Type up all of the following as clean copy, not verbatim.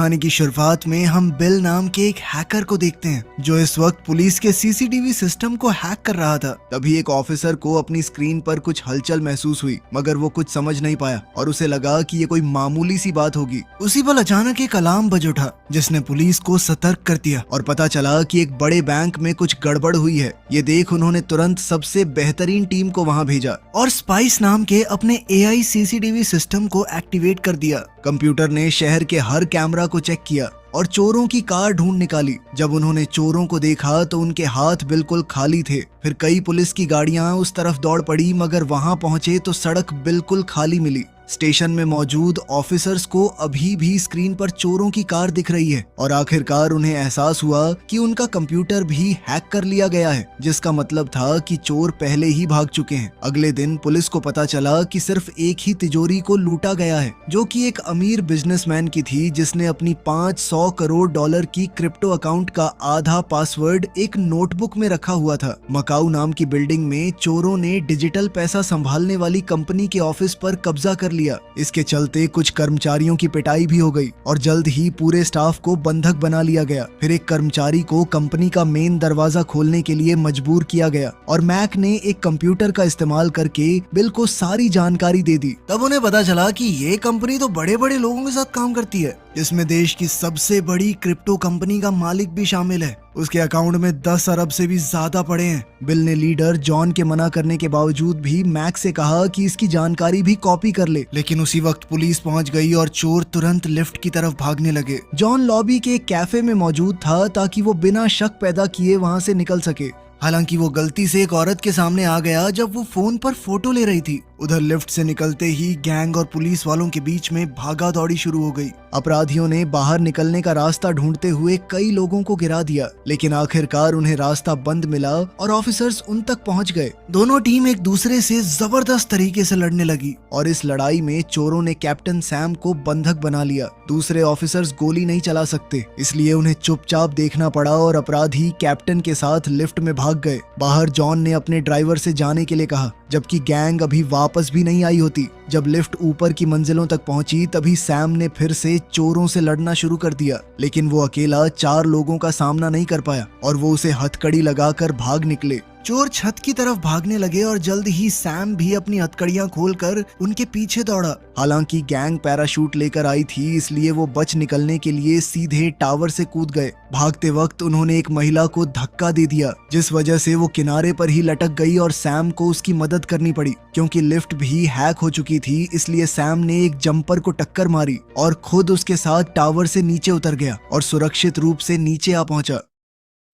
कहानी की शुरुआत में हम बिल नाम के एक हैकर को देखते हैं जो इस वक्त पुलिस के सीसीटीवी सिस्टम को हैक कर रहा था। तभी एक ऑफिसर को अपनी स्क्रीन पर कुछ हलचल महसूस हुई, मगर वो कुछ समझ नहीं पाया और उसे लगा कि ये कोई मामूली सी बात होगी। उसी पल अचानक एक अलार्म बज उठा जिसने पुलिस को सतर्क कर दिया और पता चला कि एक बड़े बैंक में कुछ गड़बड़ हुई है। ये देख उन्होंने तुरंत सबसे बेहतरीन टीम को वहां भेजा और स्पाइस नाम के अपने एआई सीसीटीवी सिस्टम को एक्टिवेट कर दिया। कंप्यूटर ने शहर के हर कैमरा को चेक किया और चोरों की कार ढूंढ निकाली। जब उन्होंने चोरों को देखा तो उनके हाथ बिल्कुल खाली थे। फिर कई पुलिस की गाड़ियां उस तरफ दौड़ पड़ी, मगर वहां पहुंचे तो सड़क बिल्कुल खाली मिली। स्टेशन में मौजूद ऑफिसर्स को अभी भी स्क्रीन पर चोरों की कार दिख रही है और आखिरकार उन्हें एहसास हुआ कि उनका कंप्यूटर भी हैक कर लिया गया है, जिसका मतलब था कि चोर पहले ही भाग चुके हैं। अगले दिन पुलिस को पता चला कि सिर्फ एक ही तिजोरी को लूटा गया है, जो कि एक अमीर बिजनेसमैन की थी जिसने अपनी 500 करोड़ डॉलर की क्रिप्टो अकाउंट का आधा पासवर्ड एक नोटबुक में रखा हुआ था। मकाऊ नाम की बिल्डिंग में चोरों ने डिजिटल पैसा संभालने वाली कंपनी के ऑफिस पर कब्जा कर लिया। इसके चलते कुछ कर्मचारियों की पिटाई भी हो गई और जल्द ही पूरे स्टाफ को बंधक बना लिया गया। फिर एक कर्मचारी को कंपनी का मेन दरवाजा खोलने के लिए मजबूर किया गया और मैक ने एक कंप्यूटर का इस्तेमाल करके बिल को सारी जानकारी दे दी। तब उन्हें पता चला कि ये कंपनी तो बड़े बड़े लोगों के साथ काम करती है, जिसमें देश की सबसे बड़ी क्रिप्टो कंपनी का मालिक भी शामिल है। उसके अकाउंट में 10 अरब से भी ज्यादा पड़े हैं। बिल ने लीडर जॉन के मना करने के बावजूद भी मैक से कहा कि इसकी जानकारी भी कॉपी कर ले, लेकिन उसी वक्त पुलिस पहुंच गई और चोर तुरंत लिफ्ट की तरफ भागने लगे। जॉन लॉबी के एक कैफे में मौजूद था ताकि वो बिना शक पैदा किए वहां से निकल सके। हालांकि वो गलती से एक औरत के सामने आ गया जब वो फोन पर फोटो ले रही थी। उधर लिफ्ट से निकलते ही गैंग और पुलिस वालों के बीच में भागा दौड़ी शुरू हो गई। अपराधियों ने बाहर निकलने का रास्ता ढूंढते हुए कई लोगों को गिरा दिया, लेकिन आखिरकार उन्हें रास्ता बंद मिला और ऑफिसर्स उन तक पहुंच गए। दोनों टीम एक दूसरे से जबरदस्त तरीके से लड़ने लगी और इस लड़ाई में चोरों ने कैप्टन सैम को बंधक बना लिया। दूसरे ऑफिसर्स गोली नहीं चला सकते, इसलिए उन्हें चुपचाप देखना पड़ा और अपराधी कैप्टन के साथ लिफ्ट में भाग गए। बाहर जॉन ने अपने ड्राइवर से जाने के लिए कहा, जबकि गैंग अभी वापस भी नहीं आई होती। जब लिफ्ट ऊपर की मंजिलों तक पहुंची तभी सैम ने फिर से चोरों से लड़ना शुरू कर दिया, लेकिन वो अकेला 4 लोगों का सामना नहीं कर पाया और वो उसे हथकड़ी लगाकर भाग निकले। चोर छत की तरफ भागने लगे और जल्द ही सैम भी अपनी हथकड़ियां खोलकर उनके पीछे दौड़ा। हालांकि गैंग पैराशूट लेकर आई थी, इसलिए वो बच निकलने के लिए सीधे टावर से कूद गए। भागते वक्त उन्होंने एक महिला को धक्का दे दिया, जिस वजह से वो किनारे पर ही लटक गई और सैम को उसकी मदद करनी पड़ी। क्योंकि लिफ्ट भी हैक हो चुकी थी, इसलिए सैम ने एक जंपर को टक्कर मारी और खुद उसके साथ टावर से नीचे उतर गया और सुरक्षित रूप से नीचे आ पहुंचा।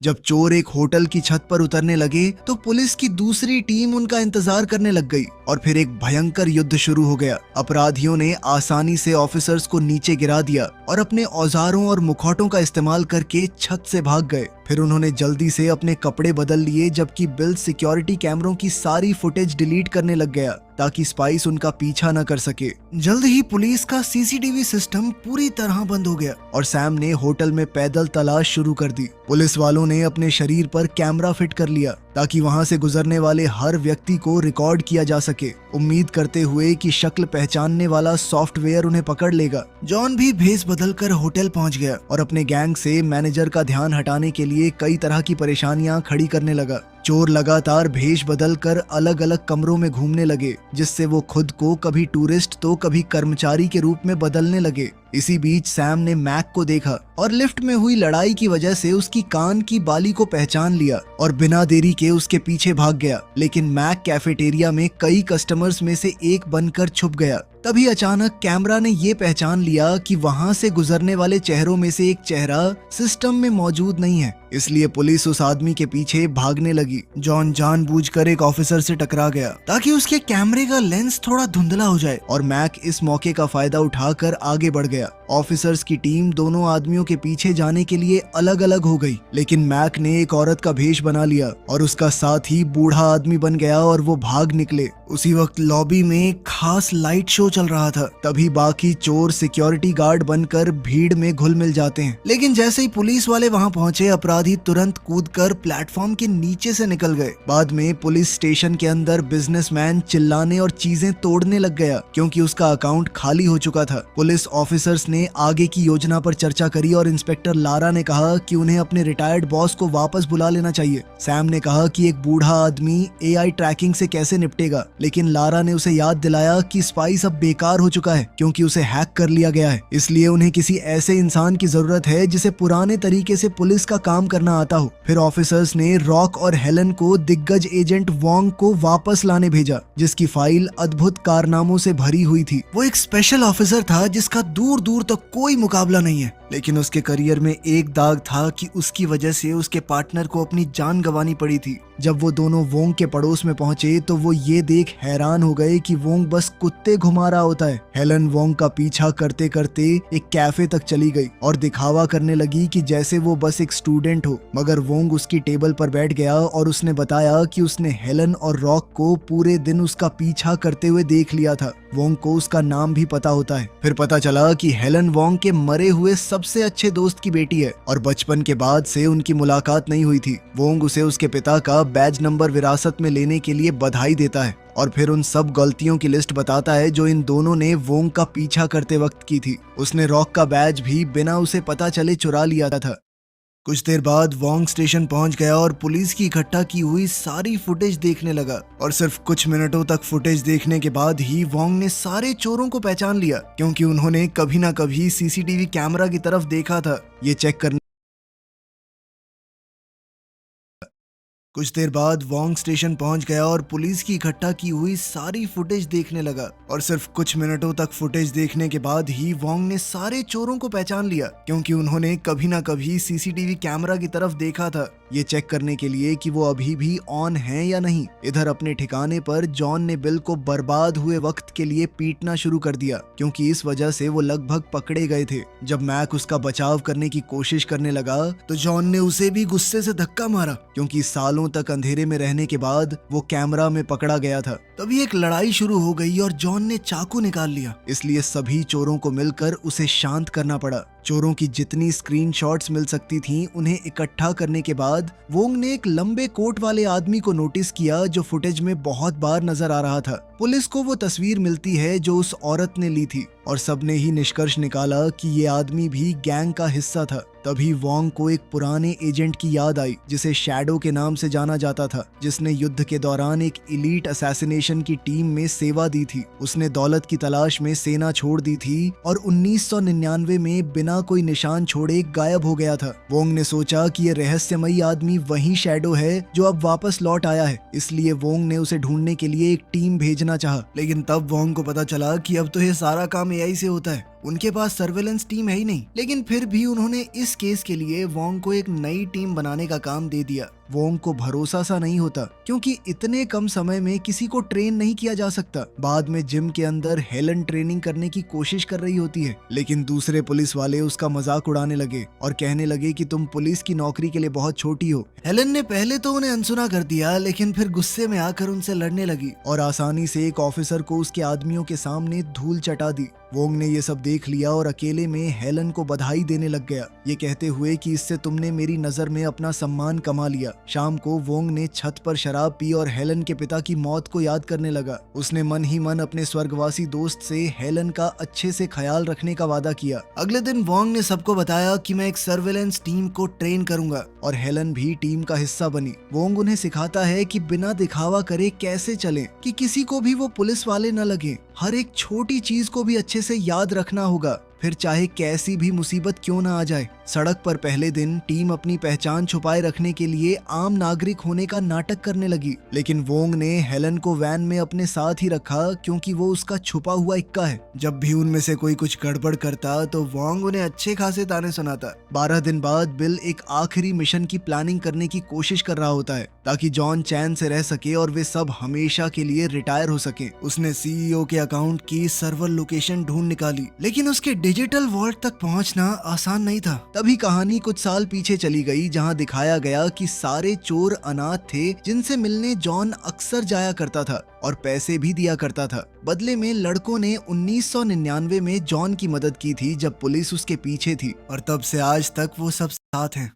जब चोर एक होटल की छत पर उतरने लगे तो पुलिस की दूसरी टीम उनका इंतजार करने लग गई और फिर एक भयंकर युद्ध शुरू हो गया। अपराधियों ने आसानी से ऑफिसर्स को नीचे गिरा दिया और अपने औजारों और मुखौटों का इस्तेमाल करके छत से भाग गए। फिर उन्होंने जल्दी से अपने कपड़े बदल लिए, जबकि बिल सिक्योरिटी कैमरों की सारी फुटेज डिलीट करने लग गया ताकि स्पाइस उनका पीछा न कर सके। जल्द ही पुलिस का सीसीटीवी सिस्टम पूरी तरह बंद हो गया और सैम ने होटल में पैदल तलाश शुरू कर दी। पुलिस वालों ने अपने शरीर पर कैमरा फिट कर लिया ताकि वहां से गुजरने वाले हर व्यक्ति को रिकॉर्ड किया जा सके, उम्मीद करते हुए कि शक्ल पहचानने वाला सॉफ्टवेयर उन्हें पकड़ लेगा। जॉन भी भेस बदलकर होटल पहुंच गया और अपने गैंग से मैनेजर का ध्यान हटाने के लिए कई तरह की परेशानियां खड़ी करने लगा। चोर लगातार भेष बदलकर अलग अलग कमरों में घूमने लगे, जिससे वो खुद को कभी टूरिस्ट तो कभी कर्मचारी के रूप में बदलने लगे। इसी बीच सैम ने मैक को देखा और लिफ्ट में हुई लड़ाई की वजह से उसकी कान की बाली को पहचान लिया और बिना देरी के उसके पीछे भाग गया। लेकिन मैक कैफेटेरिया में कई कस्टमर्स में से एक बनकर छुप गया। तभी अचानक कैमरा ने ये पहचान लिया कि वहां से गुजरने वाले चेहरों में से एक चेहरा सिस्टम में मौजूद नहीं है, इसलिए पुलिस उस आदमी के पीछे भागने लगी। जॉन जानबूझकर एक ऑफिसर से टकरा गया ताकि उसके कैमरे का लेंस थोड़ा धुंधला हो जाए और मैक इस मौके का फायदा उठाकर आगे बढ़ गया। ऑफिसर्स की टीम दोनों आदमियों के पीछे जाने के लिए अलग अलग हो गई, लेकिन मैक ने एक औरत का भेष बना लिया और उसका साथी बूढ़ा आदमी बन गया और वो भाग निकले। उसी वक्त लॉबी में खास लाइट शो चल रहा था। तभी बाकी चोर सिक्योरिटी गार्ड बनकर भीड़ में घुल मिल जाते हैं, लेकिन जैसे ही पुलिस वाले वहां पहुंचे अपराधी तुरंत कूदकर प्लेटफॉर्म के नीचे से निकल गए। बाद में पुलिस स्टेशन के अंदर बिजनेसमैन चिल्लाने और चीजें तोड़ने लग गया क्योंकि उसका अकाउंट खाली हो चुका था। पुलिस ऑफिसर्स ने आगे की योजना पर चर्चा करी और इंस्पेक्टर लारा ने कहा कि उन्हें अपने रिटायर्ड बॉस को वापस बुला लेना चाहिए। सैम ने कहा कि एक बूढ़ा आदमी एआई ट्रैकिंग से कैसे निपटेगा, लेकिन लारा ने उसे याद दिलाया कि स्पाइस अब बेकार हो चुका है क्योंकि उसे हैक कर लिया गया है। इसलिए उन्हें किसी ऐसे इंसान की जरूरत है जिसे पुराने तरीके से पुलिस का काम करना आता हो। फिर ऑफिसर्स ने रॉक और हेलन को दिग्गज एजेंट वोंग को वापस लाने भेजा, जिसकी फाइल अद्भुत कारनामों से भरी हुई थी। वो एक स्पेशल ऑफिसर था जिसका दूर दूर तक कोई मुकाबला नहीं है, लेकिन उसके करियर में एक दाग था कि उसकी वजह से उसके पार्टनर को अपनी जान गंवानी पड़ी थी। जब वो दोनों वोंग के पड़ोस में पहुंचे तो वो ये देख हैरान हो गए कि वोंग बस कुत्ते घुमा रहा होता है। हेलन वोंग का पीछा करते करते एक कैफे तक चली गई और दिखावा करने लगी कि जैसे वो बस एक स्टूडेंट हो, मगर वोंग उसकी टेबल पर बैठ गया और उसने बताया कि उसने हेलन और रॉक को पूरे दिन उसका पीछा करते हुए देख लिया था। वोंग को उसका नाम भी पता होता है। फिर पता चला कि हेलन वोंग के मरे हुए सबसे अच्छे दोस्त की बेटी है और बचपन के बाद से उनकी मुलाकात नहीं हुई थी। वोंग उसे उसके पिता का बैज नंबर विरासत में लेने के लिए बधाई देता है और फिर उन सब गलतियों की लिस्ट बताता है जो इन दोनों ने वोंग का पीछा करते वक्त की थी। उसने रॉक का बैज भी बिना उसे पता चले चुरा लिया था। कुछ देर बाद वोंग स्टेशन पहुंच गया और पुलिस की इकट्ठा की हुई सारी फुटेज देखने लगा और सिर्फ कुछ मिनटों तक फुटेज देखने के बाद ही वोंग ने सारे चोरों को पहचान लिया, क्योंकि उन्होंने कभी ना कभी सीसीटीवी कैमरा की तरफ देखा था। ये चेक करने कुछ देर बाद वोंग स्टेशन पहुंच गया और पुलिस की इकट्ठा की हुई सारी फुटेज देखने लगा और सिर्फ कुछ मिनटों तक फुटेज देखने के बाद ही वोंग ने सारे चोरों को पहचान लिया, क्योंकि उन्होंने कभी ना कभी सीसीटीवी कैमरा की तरफ देखा था, ये चेक करने के लिए कि वो अभी भी ऑन है या नहीं। इधर अपने ठिकाने पर जॉन ने बिल को बर्बाद हुए वक्त के लिए पीटना शुरू कर दिया, क्योंकि इस वजह से वो लगभग पकड़े गए थे। जब मैक उसका बचाव करने की कोशिश करने लगा तो जॉन ने उसे भी गुस्से से धक्का मारा, क्योंकि सालों तक अंधेरे में रहने के बाद वो कैमरा में पकड़ा गया था। तभी एक लड़ाई शुरू हो गई और जॉन ने चाकू निकाल लिया, इसलिए सभी चोरों को मिलकर उसे शांत करना पड़ा। चोरों की जितनी स्क्रीनशॉट्स मिल सकती थीं, उन्हें इकट्ठा करने के बाद वोंग ने एक लंबे कोट वाले आदमी को नोटिस किया जो फुटेज में बहुत बार नजर आ रहा था। पुलिस को वो तस्वीर मिलती है जो उस औरत ने ली थी और सबने ही निष्कर्ष निकाला कि ये आदमी भी गैंग का हिस्सा था। तभी वोंग को एक पुराने एजेंट की याद आई जिसे शैडो के नाम से जाना जाता था, जिसने युद्ध के दौरान एक एलीट असैसिनेशन की टीम में सेवा दी थी। उसने दौलत की तलाश में सेना छोड़ दी थी और 1999 में बिना कोई निशान छोड़े गायब हो गया था। वोंग ने सोचा कि ये रहस्यमयी आदमी वही शैडो है जो अब वापस लौट आया है, इसलिए वोंग ने उसे ढूंढने के लिए एक टीम भेजना चाहा। लेकिन तब वोंग को पता चला कि अब तो ये सारा काम एआई से होता है, उनके पास सर्वेलेंस टीम है ही नहीं। लेकिन फिर भी उन्होंने इस केस के लिए वोंग को एक नई टीम बनाने का काम दे दिया। वोंग को भरोसा सा नहीं होता, क्योंकि इतने कम समय में किसी को ट्रेन नहीं किया जा सकता। बाद में जिम के अंदर हेलन ट्रेनिंग करने की कोशिश कर रही होती है, लेकिन दूसरे पुलिस वाले उसका मजाक उड़ाने लगे और कहने लगे कि तुम पुलिस की नौकरी के लिए बहुत छोटी हो। हेलन ने पहले तो उन्हें अनसुना कर दिया, लेकिन फिर गुस्से में आकर उनसे लड़ने लगी और आसानी से एक ऑफिसर को उसके आदमियों के सामने धूल चटा दी। वोंग ने ये सब देख लिया और अकेले में हेलन को बधाई देने लग गया, ये कहते हुए कि इससे तुमने मेरी नजर में अपना सम्मान कमा लिया। शाम को वोंग ने छत पर शराब पी और हेलन के पिता की मौत को याद करने लगा। उसने मन ही मन अपने स्वर्गवासी दोस्त से हेलन का अच्छे से ख्याल रखने का वादा किया। अगले दिन वोंग ने सबको बताया कि मैं एक सर्वेलेंस टीम को ट्रेन करूंगा और हेलन भी टीम का हिस्सा बनी। वोंग उन्हें सिखाता है कि बिना दिखावा करे कैसे चलें, कि किसी को भी वो पुलिस वाले न लगे। हर एक छोटी चीज को भी अच्छे से याद रखना होगा, फिर चाहे कैसी भी मुसीबत क्यों ना आ जाए। सड़क पर पहले दिन टीम अपनी पहचान छुपाए रखने के लिए आम नागरिक होने का नाटक करने लगी, लेकिन वोंग ने हेलन को वैन में अपने साथ ही रखा, क्योंकि वो उसका छुपा हुआ इक्का है। जब भी उनमें से कोई कुछ गड़बड़ करता तो वोंग उन्हें अच्छे खासे ताने सुनाता। 12 दिन बाद बिल एक आखिरी मिशन की प्लानिंग करने की कोशिश कर रहा होता है, ताकि जॉन चैन से रह सके और वे सब हमेशा के लिए रिटायर हो सके। उसने सीईओ के अकाउंट की सर्वर लोकेशन ढूंढ निकाली, लेकिन उसके डिजिटल वॉल्ट तक पहुंचना आसान नहीं था। तभी कहानी कुछ साल पीछे चली गई, जहां दिखाया गया कि सारे चोर अनाथ थे जिनसे मिलने जॉन अक्सर जाया करता था और पैसे भी दिया करता था। बदले में लड़कों ने 1999 में जॉन की मदद की थी जब पुलिस उसके पीछे थी, और तब से आज तक वो सब साथ हैं।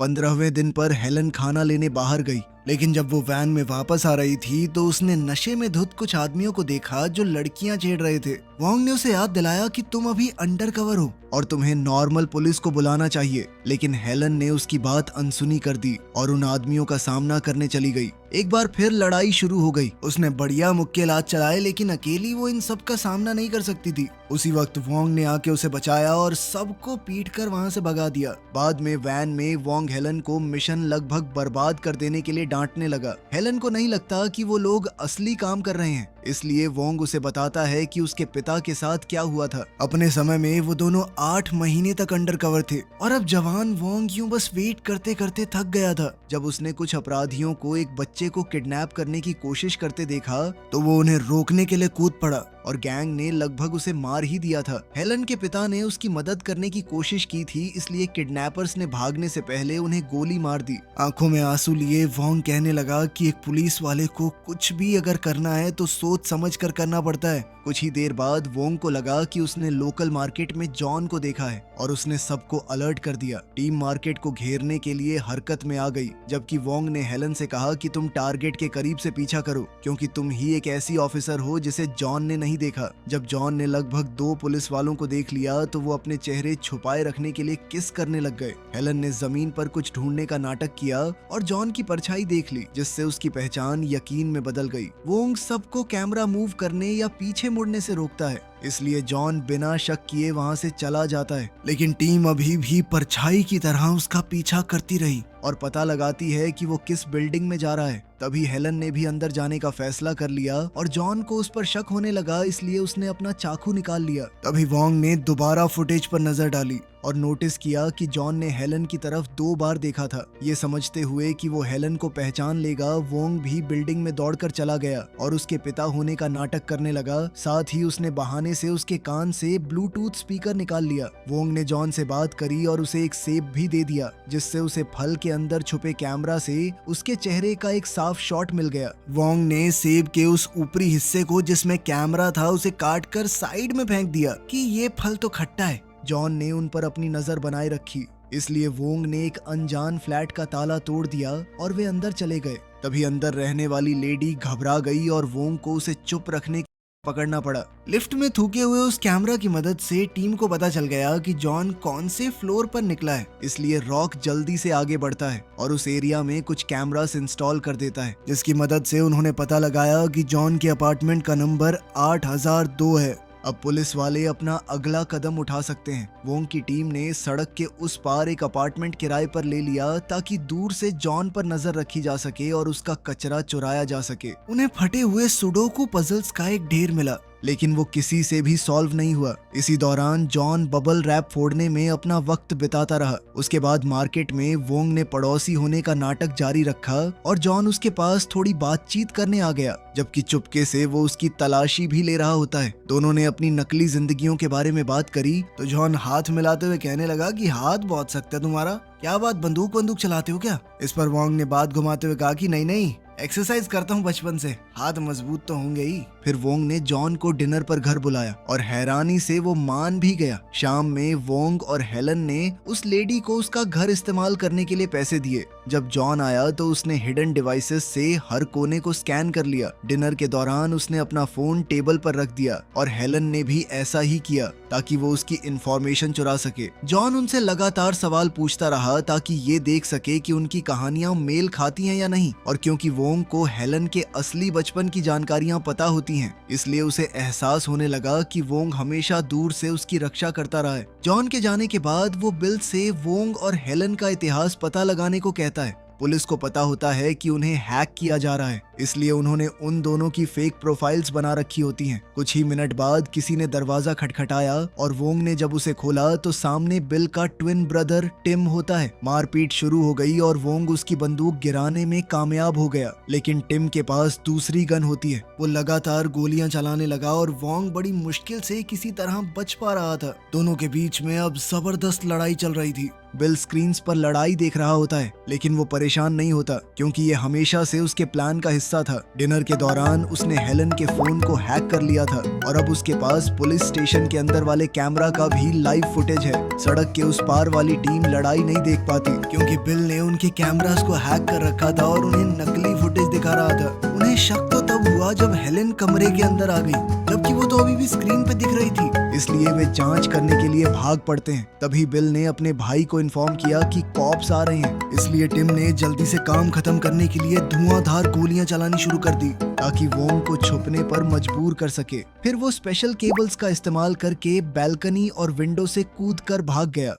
15वें दिन पर हेलन खाना लेने बाहर गई लेकिन जब वो वैन में वापस आ रही थी तो उसने नशे में धुत कुछ आदमियों को देखा जो लड़कियां छेड़ रहे थे। वोंग ने उसे याद दिलाया कि तुम अभी अंडर कवर हो और तुम्हें नॉर्मल पुलिस को बुलाना चाहिए, लेकिन हेलन ने उसकी बात अनसुनी कर दी और उन आदमियों का सामना करने चली गई। एक बार फिर लड़ाई शुरू हो गई। उसने बढ़िया मुक्केबाज चलाए, लेकिन अकेली वो इन सब का सामना नहीं कर सकती थी। उसी वक्त वोंग ने आके उसे बचाया और सबको पीट कर वहाँ से भगा दिया। बाद में वैन में वोंग हेलन को मिशन लगभग बर्बाद कर देने के लिए डांटने लगा। हेलन को नहीं लगता कि वो लोग असली काम कर रहे हैं, इसलिए वोंग उसे बताता है कि उसके पिता के साथ क्या हुआ था। अपने समय में वो दोनों 8 महीने तक अंडर कवर थे और अब जवान वोंग यूं बस वेट करते करते थक गया था। जब उसने कुछ अपराधियों को एक बच्चे को किडनैप करने की कोशिश करते देखा तो वो उन्हें रोकने के लिए कूद पड़ा और गैंग ने लगभग उसे मार ही दिया था। हेलन के पिता ने उसकी मदद करने की कोशिश की थी, इसलिए किडनैपर्स ने भागने से पहले उन्हें गोली मार दी। आंखों में आंसू लिए वोंग कहने लगा कि एक पुलिस वाले को कुछ भी अगर करना है तो सोच समझ कर करना पड़ता है। कुछ ही देर बाद वोंग को लगा कि उसने लोकल मार्केट में जॉन को देखा है और उसने सबको अलर्ट कर दिया। टीम मार्केट को घेरने के लिए हरकत में आ गई, जबकि वोंग ने हेलन से कहा कि तुम टारगेट के करीब से पीछा करो, क्योंकि तुम ही एक ऐसी ऑफिसर हो जिसे जॉन ने नहीं देखा। जब जॉन ने लगभग 2 पुलिस वालों को देख लिया तो वो अपने चेहरे छुपाए रखने के लिए किस करने लग गए। हेलन ने जमीन पर कुछ ढूंढने का नाटक किया और जॉन की परछाई देख ली, जिससे उसकी पहचान यकीन में बदल गई। वोंग सबको कैमरा मूव करने या पीछे मुड़ने से रोकता है, इसलिए जॉन बिना शक किए वहां से चला जाता है, लेकिन टीम अभी भी परछाई की तरह उसका पीछा करती रही और पता लगाती है कि वो किस बिल्डिंग में जा रहा है। तभी हेलन ने भी अंदर जाने का फैसला कर लिया और जॉन को उस पर शक होने लगा, इसलिए उसने अपना चाकू निकाल लिया। तभी वोंग ने दोबारा फुटेज पर नजर डाली और नोटिस किया कि जॉन ने हेलन की तरफ 2 बार देखा था। ये समझते हुए कि वो हेलन को पहचान लेगा, वोंग भी बिल्डिंग में दौड़कर चला गया और उसके पिता होने का नाटक करने लगा। साथ ही उसने बहाने से उसके कान से ब्लूटूथ स्पीकर निकाल लिया। वोंग ने जॉन से बात करी और उसे एक सेब भी दे दिया, जिससे उसे फल के अंदर छुपे कैमरा से उसके चेहरे का एक साफ शॉट मिल गया। वोंग ने सेब के उस ऊपरी हिस्से को जिसमें कैमरा था उसे काट कर साइड में फेंक दिया कि ये फल तो खट्टा है। जॉन ने उन पर अपनी नजर बनाए रखी, इसलिए वोंग ने एक अनजान फ्लैट का ताला तोड़ दिया और वे अंदर चले गए। तभी अंदर रहने वाली लेडी घबरा गई और वोंग को उसे चुप रखने पकड़ना पड़ा। लिफ्ट में थूके हुए उस कैमरा की मदद से टीम को पता चल गया कि जॉन कौन से फ्लोर पर निकला है, इसलिए रॉक जल्दी से आगे बढ़ता है और उस एरिया में कुछ कैमरास इंस्टॉल कर देता है, जिसकी मदद से उन्होंने पता लगाया कि जॉन के अपार्टमेंट का नंबर 8002 है। अब पुलिस वाले अपना अगला कदम उठा सकते हैं। वोंग की टीम ने सड़क के उस पार एक अपार्टमेंट किराए पर ले लिया ताकि दूर से जॉन पर नजर रखी जा सके और उसका कचरा चुराया जा सके। उन्हें फटे हुए सुडोकू पजल्स का एक ढेर मिला, लेकिन वो किसी से भी सॉल्व नहीं हुआ। इसी दौरान जॉन बबल रैप फोड़ने में अपना वक्त बिताता रहा। उसके बाद मार्केट में वोंग ने पड़ोसी होने का नाटक जारी रखा और जॉन उसके पास थोड़ी बातचीत करने आ गया, जबकि चुपके से वो उसकी तलाशी भी ले रहा होता है। दोनों ने अपनी नकली जिंदगियों के बारे में बात करी तो जॉन हाथ मिलाते हुए कहने लगा कि हाथ बहुत सख्त है तुम्हारा, क्या बात बंदूक चलाते हो क्या? इस पर वोंग ने बात घुमाते हुए कहा कि नहीं, एक्सरसाइज करता हूँ बचपन से, हाथ मजबूत तो होंगे ही। फिर वोंग ने जॉन को डिनर पर घर बुलाया और हैरानी से वो मान भी गया। शाम में वोंग और हेलन ने उस लेडी को उसका घर इस्तेमाल करने के लिए पैसे दिए। जब जॉन आया तो उसने हिडन डिवाइसेस से हर कोने को स्कैन कर लिया। डिनर के दौरान उसने अपना फोन टेबल पर रख दिया और हेलन ने भी ऐसा ही किया ताकि वो उसकी इंफॉर्मेशन चुरा सके। जॉन उनसे लगातार सवाल पूछता रहा ताकि ये देख सके कि उनकी कहानियां मेल खाती हैं या नहीं, और क्योंकि वोंग को हेलन के असली बचपन की जानकारियां पता होती हैं, इसलिए उसे एहसास होने लगा कि वोंग हमेशा दूर से उसकी रक्षा करता रहा है। जॉन के जाने के बाद वो बिल से वोंग और हेलन का इतिहास पता लगाने को कहता है। पुलिस को पता होता है कि उन्हें हैक किया जा रहा है, इसलिए उन्होंने उन दोनों की फेक प्रोफाइल्स बना रखी होती हैं। कुछ ही मिनट बाद किसी ने दरवाजा खटखटाया और वोंग ने जब उसे खोला तो सामने बिल का ट्विन ब्रदर टिम होता है। मारपीट शुरू हो गई और वोंग उसकी बंदूक गिराने में कामयाब हो गया, लेकिन टिम के पास दूसरी गन होती है। वो लगातार गोलियां चलाने लगा और वोंग बड़ी मुश्किल से किसी तरह बच पा रहा था। दोनों के बीच में अब जबरदस्त लड़ाई चल रही थी। बिल स्क्रीन्स पर लड़ाई देख रहा होता है, लेकिन वो परेशान नहीं होता क्योंकि ये हमेशा से उसके प्लान का हिस्सा था। डिनर के दौरान उसने हेलन के फोन को हैक कर लिया था और अब उसके पास पुलिस स्टेशन के अंदर वाले कैमरा का भी लाइव फुटेज है। सड़क के उस पार वाली टीम लड़ाई नहीं देख पाती क्योंकि बिल ने उनके कैमरास को हैक कर रखा था और उन्हें नकली फुटेज दिखा रहा था। उन्हें शक तो तब हुआ जब हेलन कमरे के अंदर आ गई, जबकि वो तो अभी भी स्क्रीन पे दिख रही थी। इसलिए वे जांच करने के लिए भाग पड़ते हैं। तभी बिल ने अपने भाई को इन्फॉर्म किया कि कॉप्स आ रहे हैं। इसलिए टिम ने जल्दी से काम खत्म करने के लिए धुआंधार गोलियां चलानी शुरू कर दी ताकि वोंग को छुपने पर मजबूर कर सके। फिर वो स्पेशल केबल्स का इस्तेमाल करके बैल्कनी और विंडो से कूदकर भाग गया।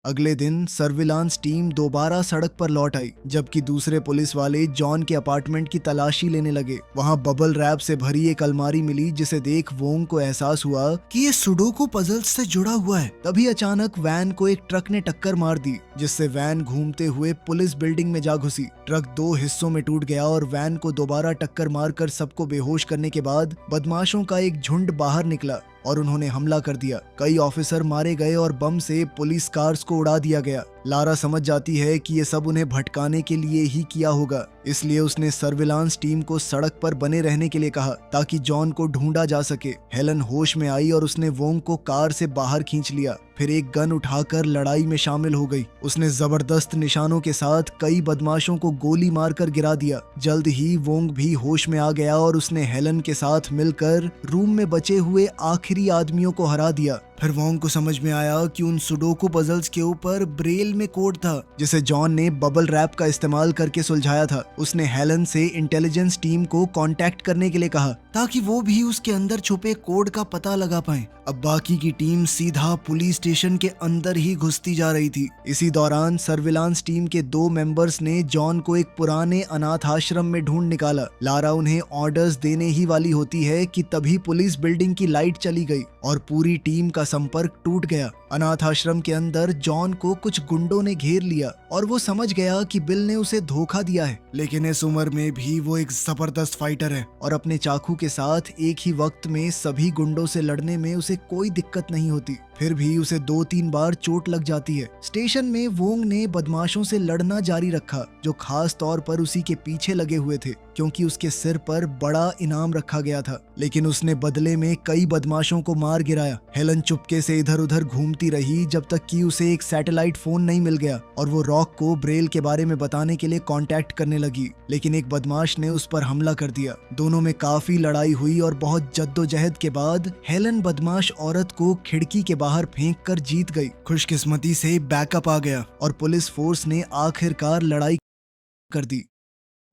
अगले दिन सर्विलांस टीम दोबारा सड़क पर लौट आई, जबकि दूसरे पुलिस वाले जॉन के अपार्टमेंट की तलाशी लेने लगे। वहां बबल रैप से भरी एक अलमारी मिली जिसे देख वोंग को एहसास हुआ कि ये सुडोकू पजल्स से जुड़ा हुआ है। तभी अचानक वैन को एक ट्रक ने टक्कर मार दी, जिससे वैन घूमते हुए पुलिस बिल्डिंग में जा घुसी। ट्रक 2 हिस्सों में टूट गया और वैन को दोबारा टक्कर मारकर सबको बेहोश करने के बाद बदमाशों का एक झुंड बाहर निकला और उन्होंने हमला कर दिया। कई ऑफिसर मारे गए और बम से पुलिस कार्स को उड़ा दिया गया। लारा समझ जाती है कि ये सब उन्हें भटकाने के लिए ही किया होगा, इसलिए उसने सर्विलांस टीम को सड़क पर बने रहने के लिए कहा ताकि जॉन को ढूंढा जा सके। हेलन होश में आई और उसने वोंग को कार से बाहर खींच लिया। फिर एक गन उठाकर लड़ाई में शामिल हो गई। उसने जबरदस्त निशानों के साथ कई बदमाशों को गोली मारकर गिरा दिया। जल्द ही वोंग भी होश में आ गया और उसने हेलन के साथ मिलकर रूम में बचे हुए आखिरी आदमियों को हरा दिया। फिर वोंग को समझ में आया कि उन सुडोकू पजल्स के ऊपर ब्रेल में कोड था, जिसे जॉन ने बबल रैप का इस्तेमाल करके सुलझाया था। उसने हेलन से इंटेलिजेंस टीम को कांटेक्ट करने के लिए कहा ताकि वो भी उसके अंदर छुपे कोड का पता लगा पाए। अब बाकी की टीम सीधा पुलिस स्टेशन के अंदर ही घुसती जा रही थी। इसी दौरान सर्विलांस टीम के 2 मेंबर्स ने जॉन को एक पुराने अनाथ आश्रम में ढूंढ निकाला। लारा उन्हें ऑर्डर्स देने ही वाली होती है कि तभी पुलिस बिल्डिंग की लाइट चली गई और पूरी टीम का संपर्क टूट गया। अनाथ आश्रम के अंदर जॉन को कुछ गुंडों ने घेर लिया और वो समझ गया कि बिल ने उसे धोखा दिया है, लेकिन इस उम्र में भी वो एक जबरदस्त फाइटर है और अपने चाकू के साथ एक ही वक्त में सभी गुंडों से लड़ने में उसे कोई दिक्कत नहीं होती। फिर भी उसे 2-3 बार चोट लग जाती है। स्टेशन में वोंग ने बदमाशों से लड़ना जारी रखा, जो खास तौर पर उसी के पीछे लगे हुए थे क्योंकि उसके सिर पर बड़ा इनाम रखा गया था। लेकिन उसने बदले में कई बदमाशों को मार गिराया। हेलन चुपके से इधर उधर घूमती रही जब तक कि उसे एक सैटेलाइट फोन नहीं मिल गया और वो रॉक को ब्रेल के बारे में बताने के लिए कांटेक्ट करने लगी, लेकिन एक बदमाश ने उस पर हमला कर दिया। दोनों में काफी लड़ाई हुई और बहुत जद्दोजहद के बाद हेलन बदमाश औरत को खिड़की के बाहर फेंक कर जीत गई। खुशकिस्मती से बैकअप आ गया और पुलिस फोर्स ने आखिरकार लड़ाई कर दी।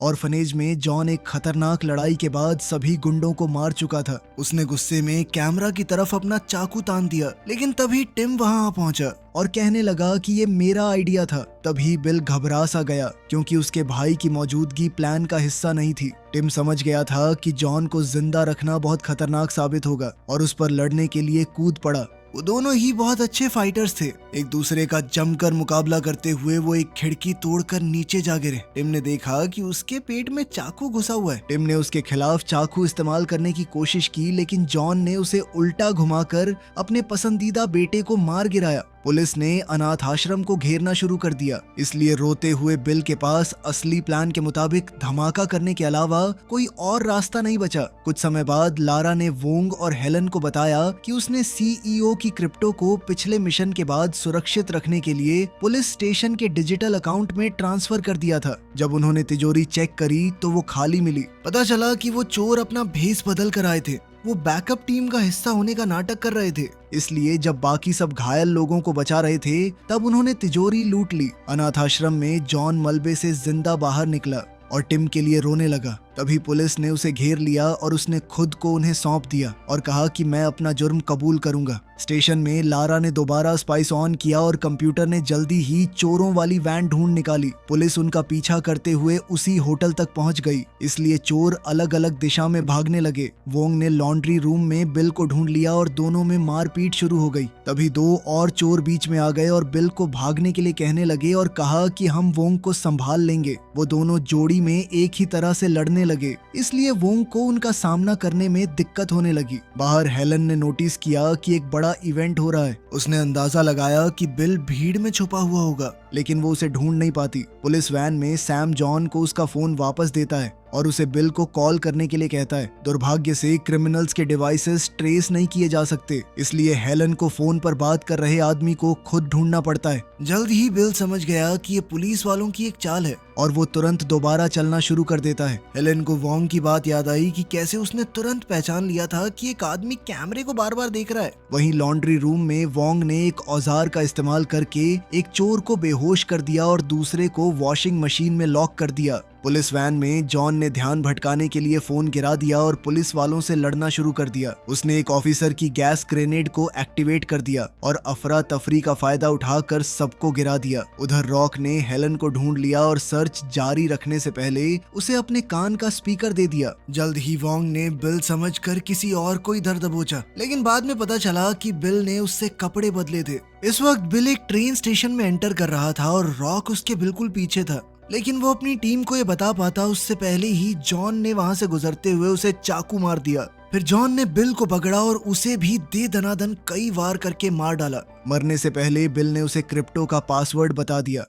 ऑर्फनेज में जॉन एक खतरनाक लड़ाई के बाद सभी गुंडों को मार चुका था। उसने गुस्से में कैमरा की तरफ अपना चाकू तान दिया, लेकिन तभी टिम वहां आ पहुंचा और कहने लगा कि ये मेरा आइडिया था। तभी बिल घबरा सा गया क्योंकि उसके भाई की मौजूदगी प्लान का हिस्सा नहीं थी। टिम समझ गया था कि जॉन को जिंदा रखना बहुत खतरनाक साबित होगा और उस पर लड़ने के लिए कूद पड़ा। वो दोनों ही बहुत अच्छे फाइटर्स थे। एक दूसरे का जमकर मुकाबला करते हुए वो एक खिड़की तोड़कर नीचे जा गिरे। टिम ने देखा कि उसके पेट में चाकू घुसा हुआ है। टिम ने उसके खिलाफ चाकू इस्तेमाल करने की कोशिश की, लेकिन जॉन ने उसे उल्टा घुमाकर अपने पसंदीदा बेटे को मार गिराया। पुलिस ने अनाथ आश्रम को घेरना शुरू कर दिया, इसलिए रोते हुए बिल के पास असली प्लान के मुताबिक धमाका करने के अलावा कोई और रास्ता नहीं बचा। कुछ समय बाद लारा ने वोंग और हेलन को बताया कि उसने सीईओ की क्रिप्टो को पिछले मिशन के बाद सुरक्षित रखने के लिए पुलिस स्टेशन के डिजिटल अकाउंट में ट्रांसफर कर दिया था। जब उन्होंने तिजोरी चेक करी तो वो खाली मिली। पता चला कि वो चोर अपना भेस बदल कर आए थे। वो बैकअप टीम का हिस्सा होने का नाटक कर रहे थे, इसलिए जब बाकी सब घायल लोगों को बचा रहे थे तब उन्होंने तिजोरी लूट ली। अनाथ आश्रम में जॉन मलबे से जिंदा बाहर निकला और टिम के लिए रोने लगा। तभी पुलिस ने उसे घेर लिया और उसने खुद को उन्हें सौंप दिया और कहा कि मैं अपना जुर्म कबूल करूंगा। स्टेशन में लारा ने दोबारा स्पाइस ऑन किया और कंप्यूटर ने जल्दी ही चोरों वाली वैन ढूंढ निकाली। पुलिस उनका पीछा करते हुए उसी होटल तक पहुंच गई, इसलिए चोर अलग अलग दिशा में भागने लगे। वोंग ने लॉन्ड्री रूम में बिल को ढूंढ लिया और दोनों में मारपीट शुरू हो गई। तभी 2 और चोर बीच में आ गए और बिल को भागने के लिए कहने लगे और कहा कि हम वोंग को संभाल लेंगे। वो दोनों जोड़ी में एक ही तरह से लड़ने लगे, इसलिए वोंग को उनका सामना करने में दिक्कत होने लगी। बाहर हेलन ने नोटिस किया कि एक बड़ा इवेंट हो रहा है। उसने अंदाजा लगाया कि बिल भीड़ में छुपा हुआ होगा। लेकिन वो उसे ढूंढ नहीं पाती। पुलिस वैन में सैम जॉन को उसका फोन वापस देता है और उसे बिल को कॉल करने के लिए कहता है। दुर्भाग्य से क्रिमिनल्स के डिवाइसेस ट्रेस नहीं किए जा सकते, इसलिए हेलन को फोन पर बात कर रहे आदमी को खुद ढूंढना पड़ता है। जल्द ही बिल समझ गया कि ये पुलिस वालों की एक चाल है और वो तुरंत दोबारा चलना शुरू कर देता है। हेलन को वोंग की बात याद आई कि कैसे उसने तुरंत पहचान लिया था कि एक आदमी कैमरे को बार बार देख रहा है। वहीं लॉन्ड्री रूम में वोंग ने एक औजार का इस्तेमाल करके एक चोर को बेहोश कर दिया और दूसरे को वॉशिंग मशीन में लॉक कर दिया। पुलिस वैन में जॉन ने ध्यान भटकाने के लिए फोन गिरा दिया और पुलिस वालों से लड़ना शुरू कर दिया। उसने एक ऑफिसर की गैस ग्रेनेड को एक्टिवेट कर दिया और अफरा तफरी का फायदा उठाकर सबको गिरा दिया। उधर रॉक ने हेलन को ढूंढ लिया और सर्च जारी रखने से पहले उसे अपने कान का स्पीकर दे दिया। जल्द ही वोंग ने बिल समझकर किसी और को इधर दबोचा, लेकिन बाद में पता चला कि बिल ने उससे कपड़े बदले थे। इस वक्त बिल एक ट्रेन स्टेशन में एंटर कर रहा था और रॉक उसके बिल्कुल पीछे था, लेकिन वो अपनी टीम को ये बता पाता उससे पहले ही जॉन ने वहां से गुजरते हुए उसे चाकू मार दिया। फिर जॉन ने बिल को पकड़ा और उसे भी दे दनादन कई वार करके मार डाला। मरने से पहले बिल ने उसे क्रिप्टो का पासवर्ड बता दिया।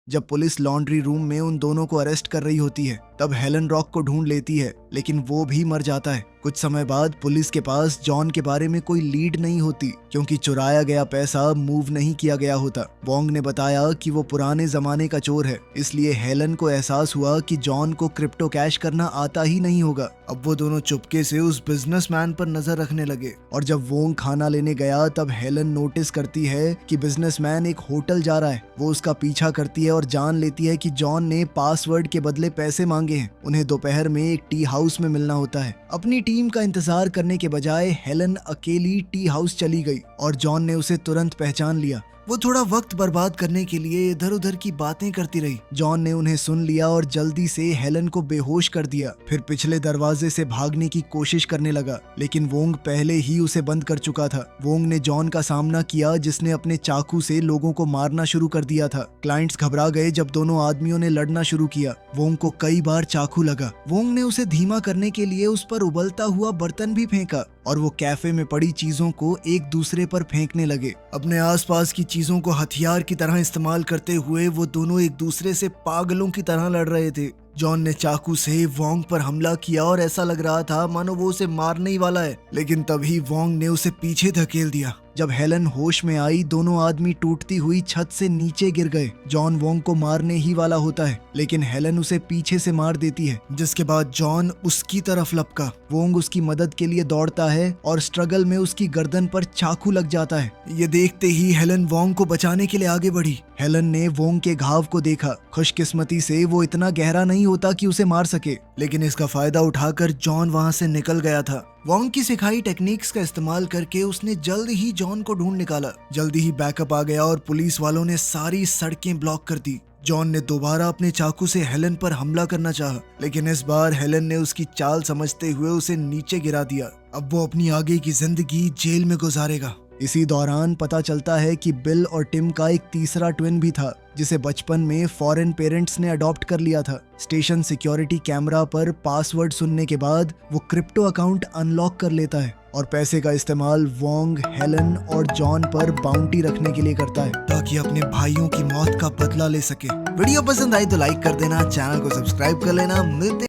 जब पुलिस लॉन्ड्री रूम में उन दोनों को अरेस्ट कर रही होती है, तब हेलन रॉक को ढूंढ लेती है, लेकिन वो भी मर जाता है। कुछ समय बाद पुलिस के पास जॉन के बारे में कोई लीड नहीं होती, क्योंकि चुराया गया पैसा मूव नहीं किया गया होता। वोंग ने बताया कि वो पुराने जमाने का चोर है, इसलिए हेलन को एहसास हुआ कि जॉन को क्रिप्टो कैश करना आता ही नहीं होगा। अब वो दोनों चुपके से उस बिजनेसमैन पर नजर रखने लगे और जब वोंग खाना लेने गया तब हेलन नोटिस करती है कि बिजनेसमैन एक होटल जा रहा है। वो उसका पीछा करती है और जान लेती है कि जॉन ने पासवर्ड के बदले पैसे मांगे हैं। उन्हें दोपहर में एक टी हाउस में मिलना होता है। अपनी टीम का इंतजार करने के बजाय हेलन अकेली टी हाउस चली गई और जॉन ने उसे तुरंत पहचान लिया। वो थोड़ा वक्त बर्बाद करने के लिए इधर उधर की बातें करती रही। जॉन ने उन्हें सुन लिया और जल्दी से हेलन को बेहोश कर दिया। फिर पिछले दरवाजे से भागने की कोशिश करने लगा, लेकिन वोंग पहले ही उसे बंद कर चुका था। वोंग ने जॉन का सामना किया, जिसने अपने चाकू से लोगों को मारना शुरू कर दिया था। क्लाइंट्स घबरा गए जब दोनों आदमियों ने लड़ना शुरू किया। वोंग को कई बार चाकू लगा। वोंग ने उसे धीमा करने के लिए उस पर उबलता हुआ बर्तन भी फेंका और वो कैफे में पड़ी चीजों को एक दूसरे पर फेंकने लगे। अपने आसपास की चीजों को हथियार की तरह इस्तेमाल करते हुए वो दोनों एक दूसरे से पागलों की तरह लड़ रहे थे। जॉन ने चाकू से वोंग पर हमला किया और ऐसा लग रहा था मानो वो उसे मारने ही वाला है, लेकिन तभी वोंग ने उसे पीछे धकेल दिया। जब हेलन होश में आई, दोनों आदमी टूटती हुई छत से नीचे गिर गए। जॉन वोंग को मारने ही वाला होता है, लेकिन हेलन उसे पीछे से मार देती है, जिसके बाद जॉन उसकी तरफ लपका। वोंग उसकी मदद के लिए दौड़ता है और स्ट्रगल में उसकी गर्दन पर चाकू लग जाता है। ये देखते ही हेलन वोंग को बचाने के लिए आगे बढ़ी। हेलन ने वोंग के घाव को देखा। खुशकिस्मती से वो इतना गहरा नहीं होता कि उसे मार सके, लेकिन इसका फायदा उठाकर जॉन वहां से निकल गया था। वोंग की सिखाई टेक्निक्स का इस्तेमाल करके उसने जल्द ही जॉन को ढूंढ निकाला। जल्दी ही बैकअप आ गया और पुलिस वालों ने सारी सड़कें ब्लॉक कर दी। जॉन ने दोबारा अपने चाकू से हेलन पर हमला करना चाहा, लेकिन इस बार हेलन ने उसकी चाल समझते हुए उसे नीचे गिरा दिया। अब वो अपनी आगे की जिंदगी जेल में गुजारेगा। इसी दौरान पता चलता है कि बिल और टिम का एक तीसरा ट्विन भी था, जिसे बचपन में फॉरेन पेरेंट्स ने अडॉप्ट कर लिया था। स्टेशन सिक्योरिटी कैमरा पर पासवर्ड सुनने के बाद वो क्रिप्टो अकाउंट अनलॉक कर लेता है और पैसे का इस्तेमाल वोंग, हेलन और जॉन पर बाउंटी रखने के लिए करता है, ताकि अपने भाइयों की मौत का बदला ले सके। वीडियो पसंद आई तो लाइक कर देना, चैनल को सब्सक्राइब कर लेना। मिलते